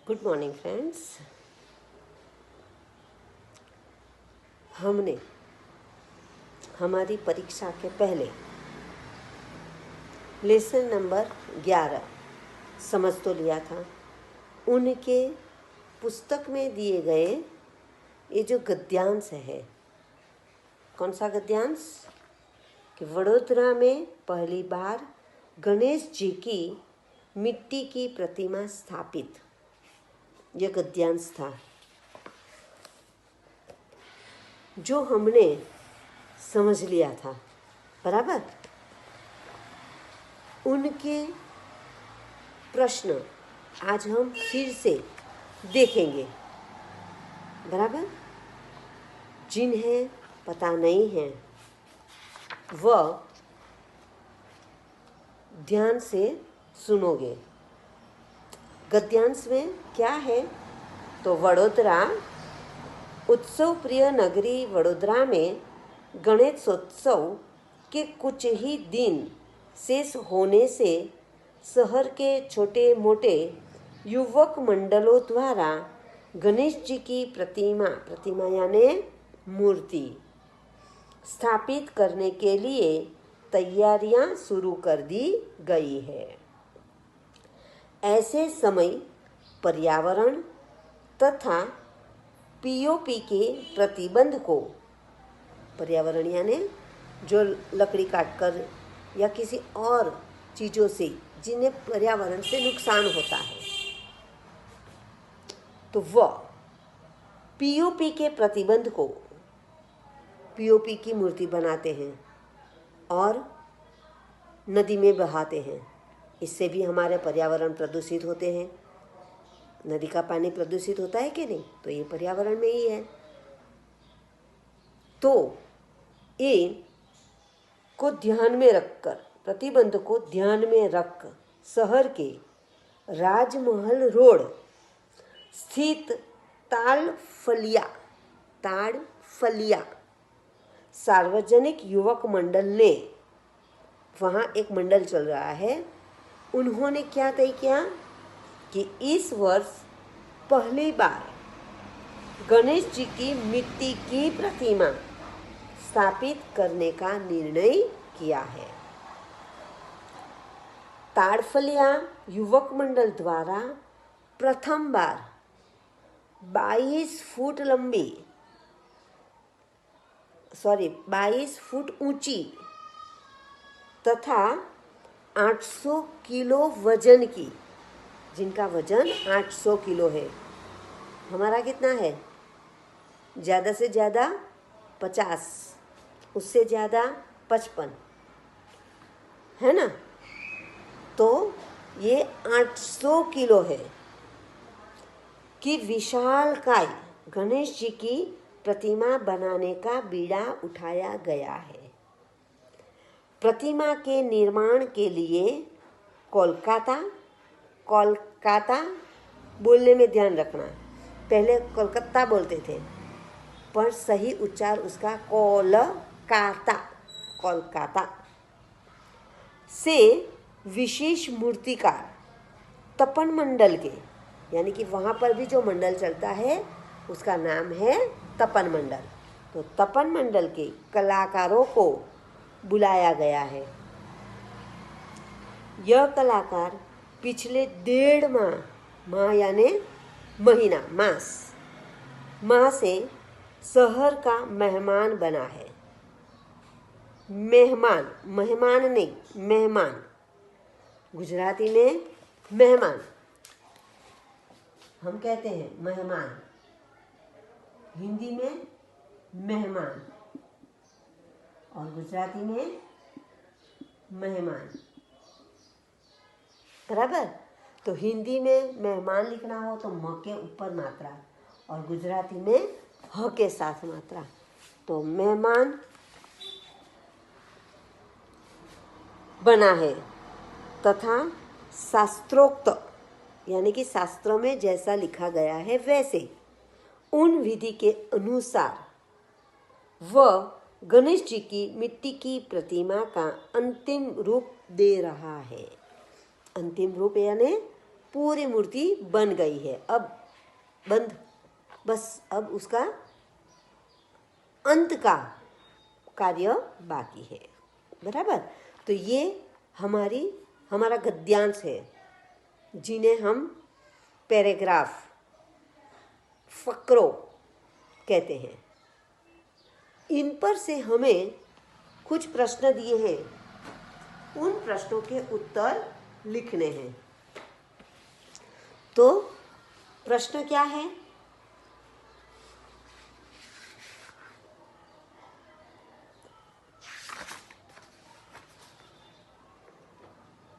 Good morning friends. हमने हमारी परीक्षा के पहले लेसन नंबर 11 समझ तो लिया था। उनके पुस्तक में दिए गए ये जो गद्यांश है, कौन सा गद्यांश कि वडोदरा में पहली बार गणेश जी की मिट्टी की प्रतिमा स्थापित, यह गद्यांश था जो हमने समझ लिया था। बराबर। उनके प्रश्न आज हम फिर से देखेंगे। बराबर। जिन्हें पता नहीं है वह ध्यान से सुनोगे। गद्यांश में क्या है तो वडोदरा उत्सव प्रिय नगरी वडोदरा में गणेशोत्सव के कुछ ही दिन शेष होने से शहर के छोटे मोटे युवक मंडलों द्वारा गणेश जी की प्रतिमा यानी मूर्ति स्थापित करने के लिए तैयारियां शुरू कर दी गई है। ऐसे समय पर्यावरण तथा पीओपी के प्रतिबंध को, पर्यावरण यानी जो लकड़ी काटकर या किसी और चीज़ों से जिन्हें पर्यावरण से नुकसान होता है, तो वह पीओपी के प्रतिबंध को, पीओपी की मूर्ति बनाते हैं और नदी में बहाते हैं। इससे भी हमारे पर्यावरण प्रदूषित होते हैं। नदी का पानी प्रदूषित होता है कि नहीं, तो ये पर्यावरण में ही है। तो ये को ध्यान में रखकर, प्रतिबंध को ध्यान में रख शहर के राजमहल रोड स्थित ताड़फलिया सार्वजनिक युवक मंडल ने, वहाँ एक मंडल चल रहा है, उन्होंने क्या तय किया कि इस वर्ष पहली बार गणेश जी की मिट्टी की प्रतिमा स्थापित करने का निर्णय किया है। ताड़फलिया युवक मंडल द्वारा प्रथम बार 22 फुट ऊंची तथा 800 किलो वजन की, जिनका वजन 800 किलो है, हमारा कितना है, ज़्यादा से ज़्यादा 50, उससे ज़्यादा 55 है ना, तो ये 800 किलो है कि विशालकाय गणेश जी की प्रतिमा बनाने का बीड़ा उठाया गया है। प्रतिमा के निर्माण के लिए कोलकाता बोलने में ध्यान रखना, पहले कोलकाता बोलते थे पर सही उच्चार उसका कोलकाता से विशेष मूर्तिकार तपन मंडल के, यानी कि वहाँ पर भी जो मंडल चलता है उसका नाम है तपन मंडल, तो तपन मंडल के कलाकारों को बुलाया गया है। यह कलाकार पिछले 1.5 माह यानी महीना, माह से शहर का मेहमान बना है। मेहमान नहीं, मेहमान, गुजराती में मेहमान हम कहते हैं, मेहमान हिंदी में मेहमान और गुजराती में मेहमान। बराबर। तो हिंदी में मेहमान लिखना हो तो म के ऊपर मात्रा और गुजराती में ह के साथ मात्रा, तो मेहमान बना है तथा शास्त्रोक्त यानी कि शास्त्रों में जैसा लिखा गया है वैसे उन विधि के अनुसार वह गणेश जी की मिट्टी की प्रतिमा का अंतिम रूप दे रहा है। अंतिम रूप यानी पूरी मूर्ति बन गई है, अब बंद, बस अब उसका अंत का कार्य बाकी है। बराबर। तो ये हमारा गद्यांश है, जिन्हें हम पैराग्राफ, फकरों कहते हैं। इन पर से हमें कुछ प्रश्न दिए हैं, उन प्रश्नों के उत्तर लिखने हैं। तो प्रश्न क्या है?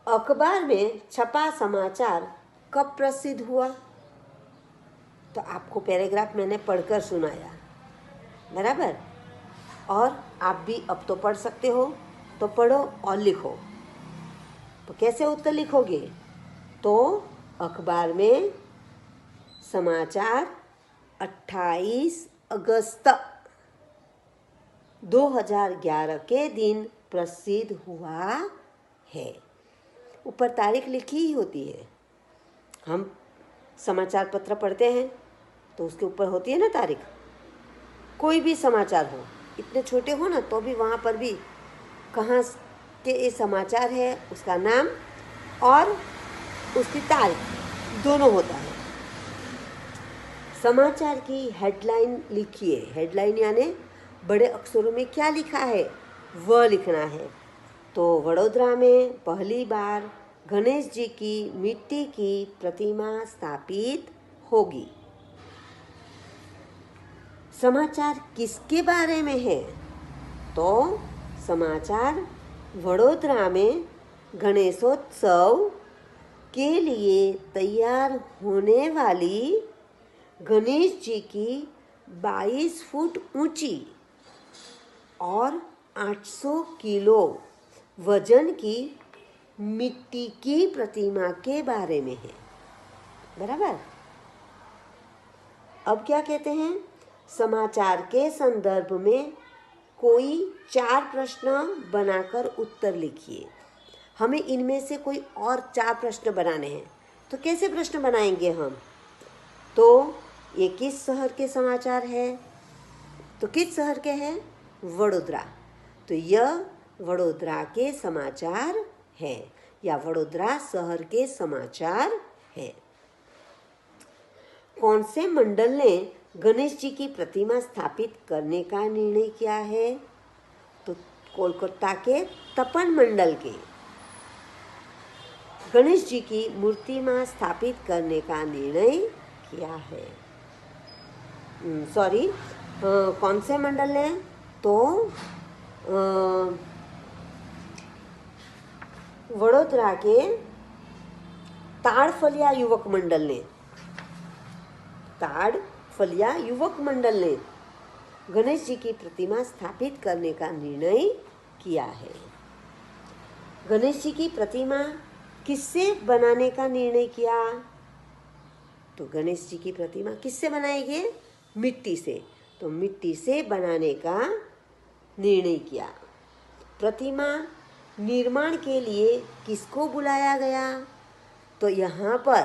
अखबार में छपा समाचार कब प्रसिद्ध हुआ? तो आपको पैराग्राफ मैंने पढ़कर सुनाया, बराबर। और आप भी अब तो पढ़ सकते हो, तो पढ़ो और लिखो। तो कैसे उत्तर लिखोगे? तो अखबार में समाचार 28 अगस्त 2011 के दिन प्रसिद्ध हुआ है। ऊपर तारीख लिखी ही होती है। हम समाचार पत्र पढ़ते हैं तो उसके ऊपर होती है ना तारीख। कोई भी समाचार हो, इतने छोटे हो ना, तो भी वहाँ पर भी कहाँ के ये समाचार है, उसका नाम और उसकी तारीख दोनों होता है। समाचार की हेडलाइन लिखिए। हेडलाइन यानी बड़े अक्षरों में क्या लिखा है वह लिखना है। तो वडोदरा में पहली बार गणेश जी की मिट्टी की प्रतिमा स्थापित होगी। समाचार किसके बारे में है? तो समाचार वडोदरा में गणेशोत्सव के लिए तैयार होने वाली गणेश जी की 22 फुट ऊंची और 800 किलो वजन की मिट्टी की प्रतिमा के बारे में है। बराबर। अब क्या कहते हैं? समाचार के संदर्भ में कोई 4 प्रश्न बनाकर उत्तर लिखिए। हमें इनमें से कोई और 4 प्रश्न बनाने हैं। तो कैसे प्रश्न बनाएंगे हम? तो ये किस शहर के समाचार है? तो किस शहर के हैं? वडोदरा। तो यह वडोदरा के समाचार है या वडोदरा शहर के समाचार है। कौन से मंडल ने गणेश जी की प्रतिमा स्थापित करने का निर्णय किया है? तो कोलकाता के तपन मंडल के गणेश जी की मूर्तिमा स्थापित करने का निर्णय किया है। कौन से मंडल ने? तो वडोदरा के ताड़फलिया युवक मंडल ने, ताड़फलिया युवक मंडल ने गणेश जी की प्रतिमा स्थापित करने का निर्णय किया है। गणेश जी की प्रतिमा किससे बनाने का निर्णय किया? तो गणेश जी की प्रतिमा किससे बनाएंगे? मिट्टी से। तो मिट्टी से बनाने का निर्णय किया। प्रतिमा निर्माण के लिए किसको बुलाया गया? तो यहाँ पर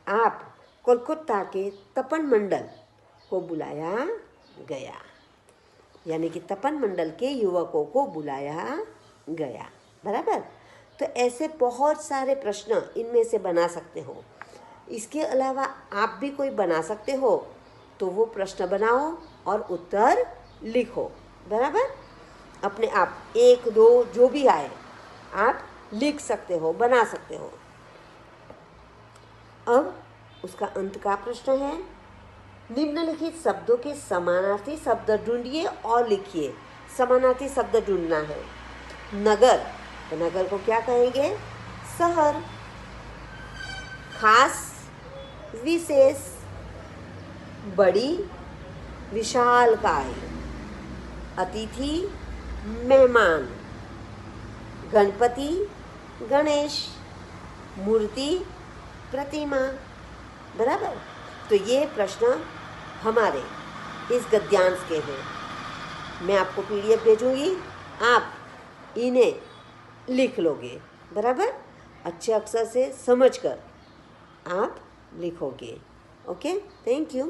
आप कोलकाता के तपन मंडल को बुलाया गया, यानी कि तपन मंडल के युवकों को बुलाया गया। बराबर। तो ऐसे बहुत सारे प्रश्न इनमें से बना सकते हो। इसके अलावा आप भी कोई बना सकते हो, तो वो प्रश्न बनाओ और उत्तर लिखो। बराबर। अपने आप 1, 2 जो भी आए आप लिख सकते हो, बना सकते हो। अब उसका अंत का प्रश्न है, निम्नलिखित शब्दों के समानार्थी शब्द ढूंढिए और लिखिए। समानार्थी शब्द ढूंढना है। नगर, तो नगर को क्या कहेंगे? शहर। खास, विशेष, बड़ी, विशालकाय, अतिथि, मेहमान, गणपति, गणेश, मूर्ति, प्रतिमा। बराबर। तो ये प्रश्न हमारे इस गद्यांश के हैं। मैं आपको PDF भेजूंगी, आप इन्हें लिख लोगे। बराबर। अच्छे अक्षर से समझकर आप लिखोगे। Okay, thank you.